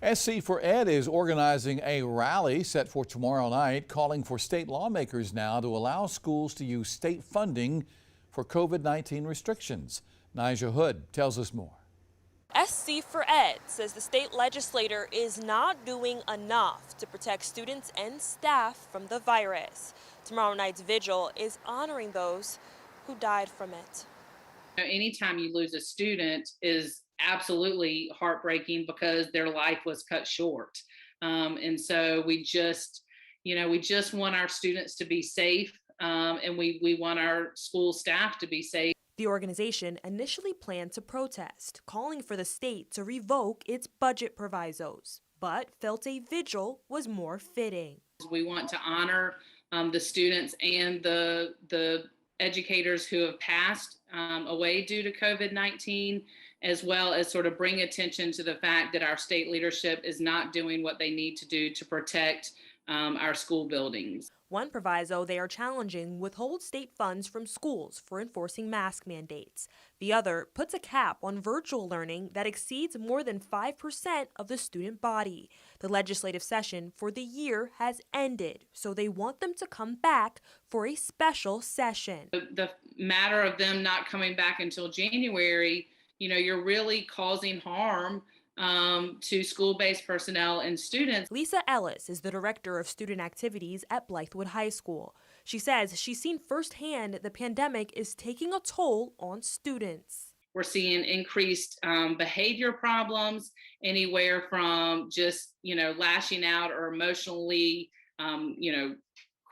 SC for Ed is organizing a rally set for tomorrow night, calling for state lawmakers now to allow schools to use state funding for COVID-19 restrictions. Nija Hood tells us more. SC for Ed says the state legislature is not doing enough to protect students and staff from the virus. Tomorrow night's vigil is honoring those who died from it. Anytime you lose a student is absolutely heartbreaking because their life was cut short. And so we just want our students to be safe, and we want our school staff to be safe. The organization initially planned to protest, calling for the state to revoke its budget provisos, but felt a vigil was more fitting. We want to honor the students and the educators who have passed away due to COVID-19, as well as sort of bring attention to the fact that our state leadership is not doing what they need to do to protect our school buildings. One proviso they are challenging withholds state funds from schools for enforcing mask mandates. The other puts a cap on virtual learning that exceeds more than 5% of the student body. The legislative session for the year has ended, so they want them to come back for a special session. The matter of them not coming back until January, you're really causing harm to school-based personnel and students. Lisa Ellis is the director of student activities at Blythewood High School. She says she's seen firsthand the pandemic is taking a toll on students. We're seeing increased behavior problems, anywhere from just, lashing out or emotionally,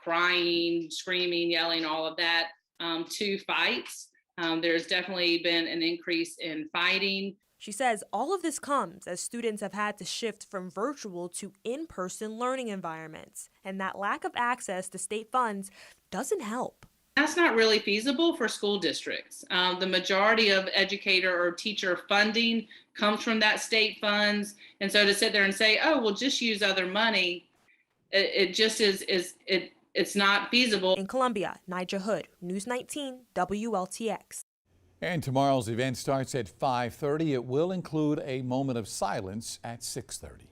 crying, screaming, yelling, all of that, to fights. There's definitely been an increase in fighting. She says all of this comes as students have had to shift from virtual to in-person learning environments, and that lack of access to state funds doesn't help. That's not really feasible for school districts. The majority of educator or teacher funding comes from that state funds, and so to sit there and say, oh, we'll just use other money, it just it's not feasible. In Columbia, Nija Hood, News 19, WLTX. And tomorrow's event starts at 5:30. It will include a moment of silence at 6:30.